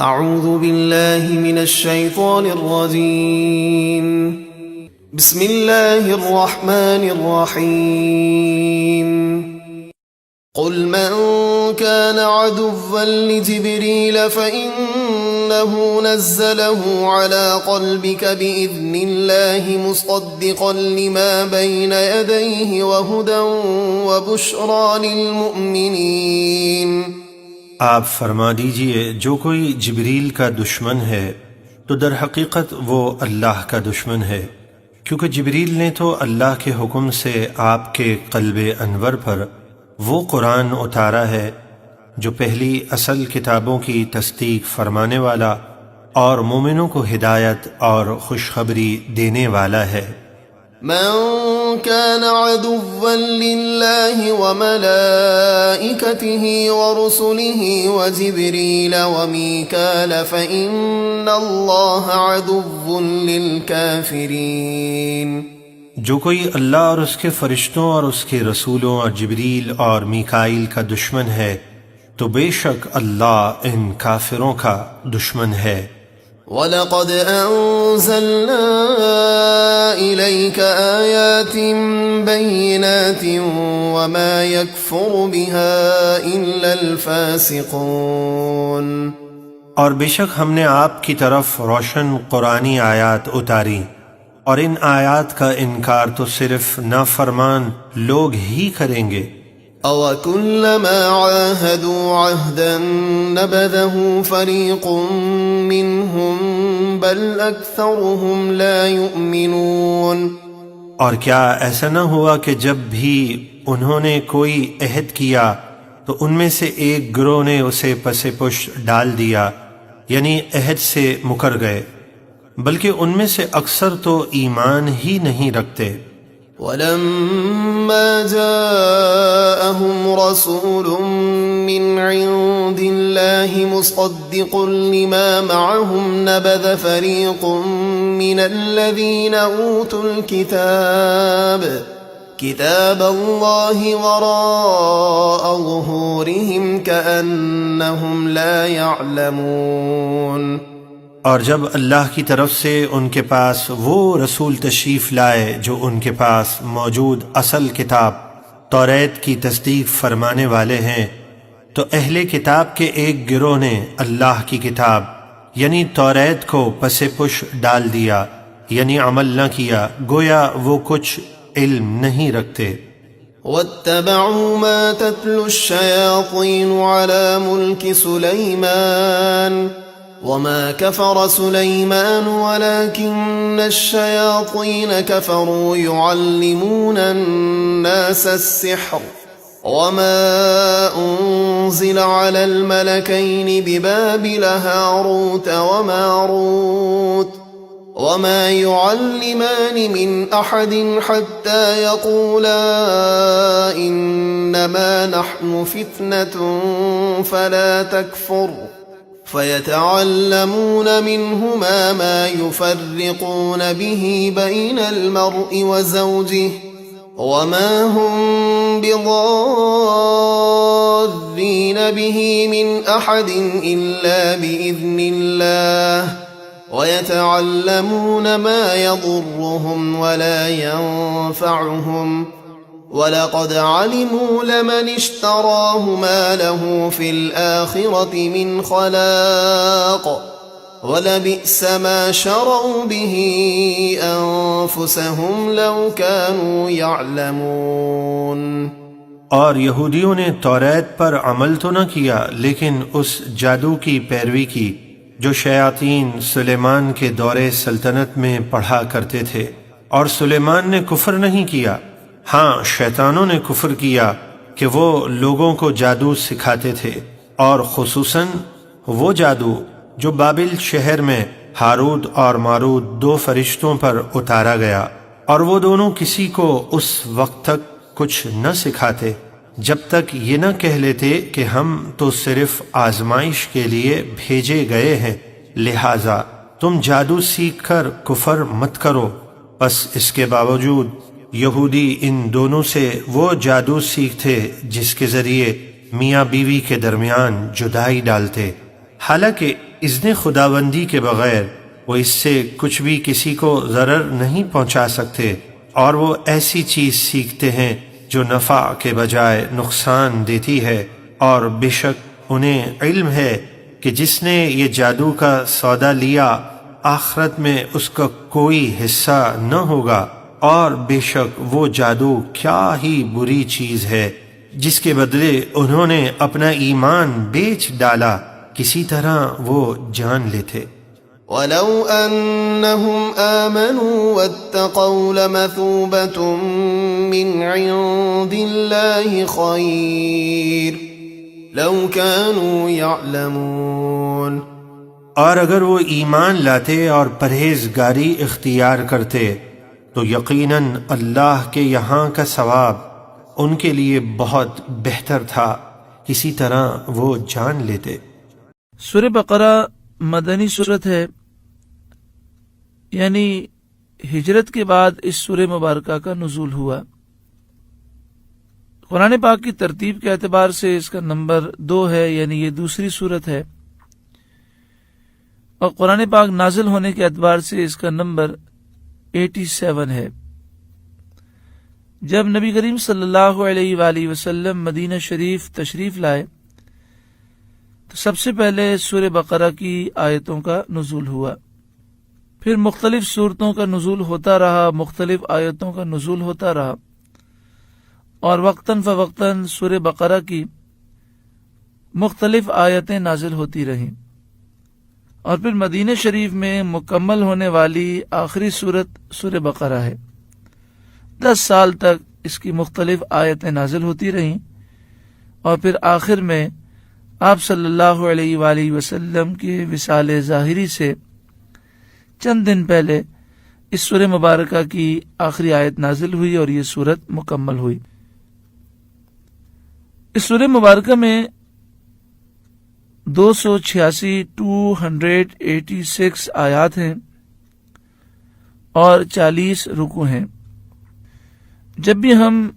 اعوذ باللہ من الشیطان الرجیم بسم اللہ الرحمن الرحیم قل من كان عدوا لجبريل فإنه نزله على قلبك بإذن الله مصدقا لما بين يديه وهدى وبشرى للمؤمنين۔ آپ فرما دیجئے جو کوئی جبریل کا دشمن ہے تو در حقیقت وہ اللہ کا دشمن ہے، کیونکہ جبریل نے تو اللہ کے حکم سے آپ کے قلب انور پر وہ قرآن اتارا ہے جو پہلی اصل کتابوں کی تصدیق فرمانے والا اور مومنوں کو ہدایت اور خوشخبری دینے والا ہے۔ من كان عدوا لله وملائكته ورسله وجبريل وميكال فإن الله عدو للكافرين۔ جو کوئی اللہ اور اس کے فرشتوں اور اس کے رسولوں اور جبریل اور میکائیل کا دشمن ہے تو بے شک اللہ ان کافروں کا دشمن ہے۔ وَلَقَدْ أَنزَلْنَا إِلَيْكَ آيَاتٍ بَيِّنَاتٍ وَمَا يَكْفُرُ بِهَا إِلَّا الْفَاسِقُونَ۔ اور بے شک ہم نے آپ کی طرف روشن قرآنی آیات اتاری، اور ان آیات کا انکار تو صرف نافرمان لوگ ہی کریں گے۔ أَوَكُلَّمَا عَاهَدُوا عَهْدًا نَبَذَهُ فَرِيقٌ مِّنْهُمْ بَلْ أَكْثَرُهُمْ لَا يُؤْمِنُونَ۔ اور کیا ایسا نہ ہوا کہ جب بھی انہوں نے کوئی عہد کیا تو ان میں سے ایک گروہ نے اسے پس پش ڈال دیا، یعنی عہد سے مکر گئے، بلکہ ان میں سے اکثر تو ایمان ہی نہیں رکھتے۔ وَلَمَّا جَاءَهُمْ رَسُولٌ مِّنْ عِندِ اللَّهِ مُصَدِّقٌ لِّمَا مَعَهُمْ نَبَذَ فَرِيقٌ مِّنَ الَّذِينَ أُوتُوا الْكِتَابَ كِتَابَ اللَّهِ وَرَاءَ ظُهُورِهِمْ كَأَنَّهُمْ لَا يَعْلَمُونَ۔ اور جب اللہ کی طرف سے ان کے پاس وہ رسول تشریف لائے جو ان کے پاس موجود اصل کتاب توریت کی تصدیق فرمانے والے ہیں، تو اہل کتاب کے ایک گروہ نے اللہ کی کتاب یعنی توریت کو پس پش ڈال دیا، یعنی عمل نہ کیا، گویا وہ کچھ علم نہیں رکھتے۔ وَاتَّبَعُوا مَا تَتْلُو الشَّيَاطِينُ عَلَى مُلْكِ سُلَيْمَانَ وَمَا كَفَرَ سُلَيْمَانُ وَلَكِنَّ الشَّيَاطِينَ كَفَرُوا يُعَلِّمُونَ النَّاسَ السِّحْرَ وَمَا أُنزِلَ عَلَى الْمَلَكَيْنِ بِبَابِلَ هَارُوتَ وَمَارُوتَ وَمَا يُعَلِّمَانِ مِنْ أَحَدٍ حَتَّى يَقُولَا إِنَّمَا نَحْنُ فِتْنَةٌ فَلَا تَكْفُرْ فَيَتَعَلَّمُونَ مِنْهُمَا مَا يُفَرِّقُونَ بِهِ بَيْنَ الْمَرْءِ وَزَوْجِهِ وَمَا هُمْ بِضَارِّينَ بِهِ مِنْ أَحَدٍ إِلَّا بِإِذْنِ اللَّهِ وَيَتَعَلَّمُونَ مَا يَضُرُّهُمْ وَلَا يَنفَعُهُمْ وَلَقَدْ عَلِمُوا لَمَنِ اشْتَرَاهُ مَا لَهُ فِي الْآخِرَةِ مِنْ خَلَاقٍ وَلَبِئْسَ مَا شَرَوْا بِهِ أَنفُسَهُمْ لَوْ كَانُوا يَعْلَمُونَ۔ اور یہودیوں نے توریت پر عمل تو نہ کیا، لیکن اس جادو کی پیروی کی جو شیاطین سلیمان کے دور سلطنت میں پڑھا کرتے تھے، اور سلیمان نے کفر نہیں کیا، ہاں شیطانوں نے کفر کیا کہ وہ لوگوں کو جادو سکھاتے تھے، اور خصوصاً وہ جادو جو بابل شہر میں ہاروت اور ماروت دو فرشتوں پر اتارا گیا، اور وہ دونوں کسی کو اس وقت تک کچھ نہ سکھاتے جب تک یہ نہ کہہ لیتے کہ ہم تو صرف آزمائش کے لیے بھیجے گئے ہیں، لہٰذا تم جادو سیکھ کر کفر مت کرو۔ بس اس کے باوجود یہودی ان دونوں سے وہ جادو سیکھتے جس کے ذریعے میاں بیوی کے درمیان جدائی ڈالتے، حالانکہ اذن خداوندی کے بغیر وہ اس سے کچھ بھی کسی کو ضرر نہیں پہنچا سکتے، اور وہ ایسی چیز سیکھتے ہیں جو نفع کے بجائے نقصان دیتی ہے، اور بے شک انہیں علم ہے کہ جس نے یہ جادو کا سودا لیا آخرت میں اس کا کوئی حصہ نہ ہوگا، اور بے شک وہ جادو کیا ہی بری چیز ہے جس کے بدلے انہوں نے اپنا ایمان بیچ ڈالا، کسی طرح وہ جان لیتے۔ وَلَوْ أَنَّهُمْ آمَنُوا وَاتَّقَوْا لَمَثُوبَةٌ مِّنْ عِندِ اللَّهِ خَيْرٌ لَوْ كَانُوا يَعْلَمُونَ۔ اور اگر وہ ایمان لاتے اور پرہیزگاری اختیار کرتے تو یقیناً اللہ کے یہاں کا ثواب ان کے لیے بہت بہتر تھا، کسی طرح وہ جان لیتے۔ سورہ بقرہ مدنی صورت ہے، یعنی ہجرت کے بعد اس سورہ مبارکہ کا نزول ہوا۔ قرآن پاک کی ترتیب کے اعتبار سے اس کا نمبر 2 ہے، یعنی یہ دوسری صورت ہے، اور قرآن پاک نازل ہونے کے اعتبار سے اس کا نمبر 87 ہے۔ جب نبی کریم صلی اللہ علیہ وآلہ وسلم مدینہ شریف تشریف لائے تو سب سے پہلے سورہ بقرہ کی آیتوں کا نزول ہوا، پھر مختلف سورتوں کا نزول ہوتا رہا، مختلف آیتوں کا نزول ہوتا رہا، اور وقتاً فوقتاً سورہ بقرہ کی مختلف آیتیں نازل ہوتی رہیں، اور پھر مدینہ شریف میں مکمل ہونے والی آخری سورت سورہ بقرہ ہے۔ 10 سال تک اس کی مختلف آیتیں نازل ہوتی رہیں، اور پھر آخر میں آپ صلی اللہ علیہ وآلہ وسلم کے وصال ظاہری سے چند دن پہلے اس سورہ مبارکہ کی آخری آیت نازل ہوئی اور یہ سورت مکمل ہوئی۔ اس سورہ مبارکہ میں 286 آیات ہیں اور 40 رکوع ہیں۔ جب بھی ہم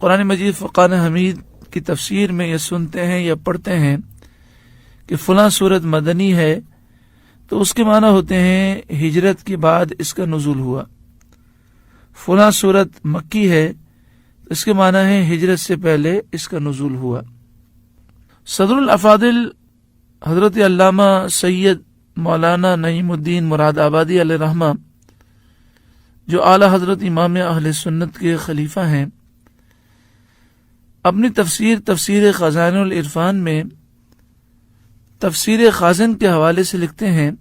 قرآن مجید فرقان حمید کی تفسیر میں یہ سنتے ہیں یا پڑھتے ہیں کہ فلاں سورت مدنی ہے، تو اس کے معنی ہوتے ہیں ہجرت کے بعد اس کا نزول ہوا۔ فلاں سورت مکی ہے، اس کے معنی ہے ہجرت سے پہلے اس کا نزول ہوا۔ صدر الافاضل حضرت علامہ سید مولانا نعیم الدین مراد آبادی علیہ رحمہ، جو اعلی حضرت امام اہل سنت کے خلیفہ ہیں، اپنی تفسیر خزائن العرفان میں تفسیر خازن کے حوالے سے لکھتے ہیں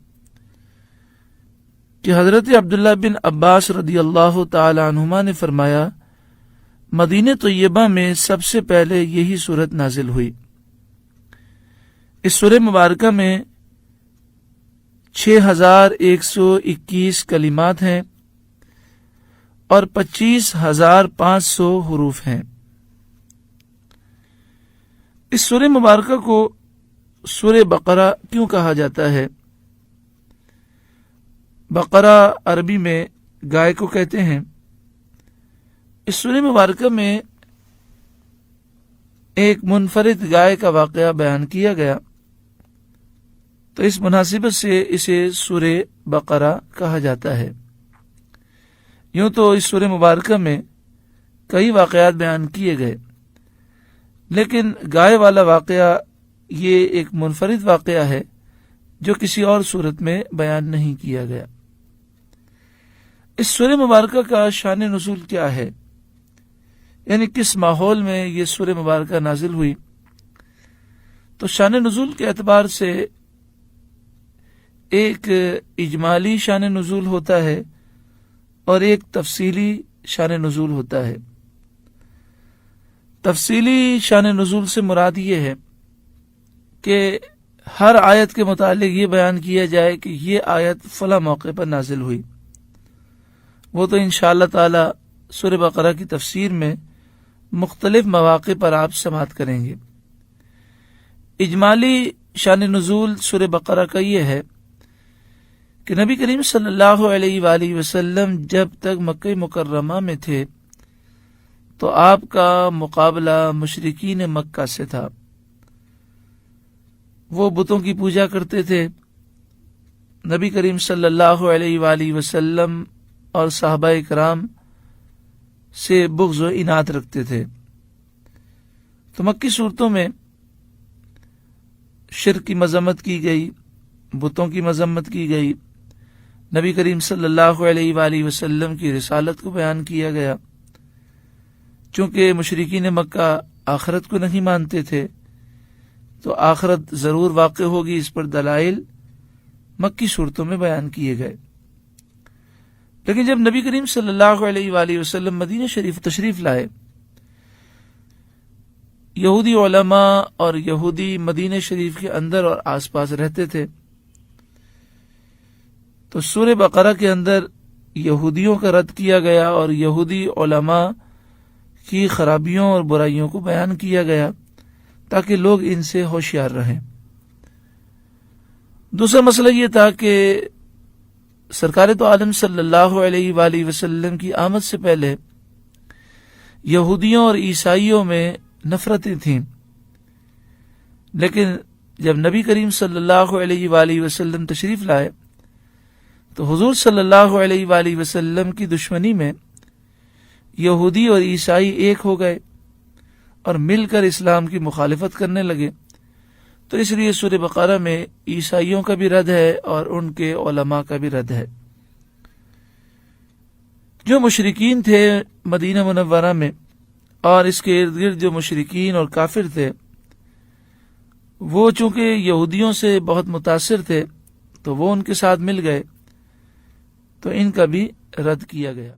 کہ حضرت عبداللہ بن عباس رضی اللہ تعالی عنہما نے فرمایا، مدینہ طیبہ میں سب سے پہلے یہی سورت نازل ہوئی۔ اس سورہ مبارکہ میں 6121 کلمات ہیں اور 25,500 حروف ہیں۔ اس سورہ مبارکہ کو سورہ بقرہ کیوں کہا جاتا ہے؟ بقرہ عربی میں گائے کو کہتے ہیں۔ اس سورہ مبارکہ میں ایک منفرد گائے کا واقعہ بیان کیا گیا، تو اس مناسبت سے اسے سورہ بقرہ کہا جاتا ہے۔ یوں تو اس سورہ مبارکہ میں کئی واقعات بیان کیے گئے، لیکن گائے والا واقعہ یہ ایک منفرد واقعہ ہے جو کسی اور صورت میں بیان نہیں کیا گیا۔ اس سورہ مبارکہ کا شان نزول کیا ہے، یعنی کس ماحول میں یہ سورہ مبارکہ نازل ہوئی؟ تو شان نزول کے اعتبار سے ایک اجمالی شان نزول ہوتا ہے اور ایک تفصیلی شان نزول ہوتا ہے۔ تفصیلی شان نزول سے مراد یہ ہے کہ ہر آیت کے متعلق یہ بیان کیا جائے کہ یہ آیت فلاں موقع پر نازل ہوئی۔ وہ تو انشاءاللہ تعالی سورہ بقرہ کی تفسیر میں مختلف مواقع پر آپ سماعت کریں گے۔ اجمالی شان نزول سورہ بقرہ کا یہ ہے کہ نبی کریم صلی اللہ علیہ وآلہ وسلم جب تک مکہ مکرمہ میں تھے تو آپ کا مقابلہ مشرکین مکہ سے تھا۔ وہ بتوں کی پوجا کرتے تھے نبی کریم صلی اللہ علیہ وآلہ وسلم اور صحابہ کرام سے بغض و عناد رکھتے تھے۔ تو مکی صورتوں میں شرک کی مذمت کی گئی، بتوں کی مذمت کی گئی، نبی کریم صلی اللہ علیہ وآلہ وسلم کی رسالت کو بیان کیا گیا۔ چونکہ مشرکین مکہ آخرت کو نہیں مانتے تھے تو آخرت ضرور واقع ہوگی، اس پر دلائل مکی صورتوں میں بیان کیے گئے۔ لیکن جب نبی کریم صلی اللہ علیہ وآلہ وسلم مدینہ شریف تشریف لائے، یہودی علماء اور یہودی مدینہ شریف کے اندر اور آس پاس رہتے تھے، تو سورہ بقرہ کے اندر یہودیوں کا رد کیا گیا اور یہودی علماء کی خرابیوں اور برائیوں کو بیان کیا گیا تاکہ لوگ ان سے ہوشیار رہیں۔ دوسرا مسئلہ یہ تھا کہ سرکار تو عالم صلی اللہ علیہ وآلہ وسلم کی آمد سے پہلے یہودیوں اور عیسائیوں میں نفرتیں تھیں، لیکن جب نبی کریم صلی اللہ علیہ وآلہ وسلم تشریف لائے تو حضور صلی اللہ علیہ وآلہ وسلم کی دشمنی میں یہودی اور عیسائی ایک ہو گئے اور مل کر اسلام کی مخالفت کرنے لگے۔ تو اس لیے سورہ بقرہ میں عیسائیوں کا بھی رد ہے اور ان کے علماء کا بھی رد ہے۔ جو مشرکین تھے مدینہ منورہ میں اور اس کے ارد گرد جو مشرکین اور کافر تھے، وہ چونکہ یہودیوں سے بہت متاثر تھے تو وہ ان کے ساتھ مل گئے، تو ان کا بھی رد کیا گیا۔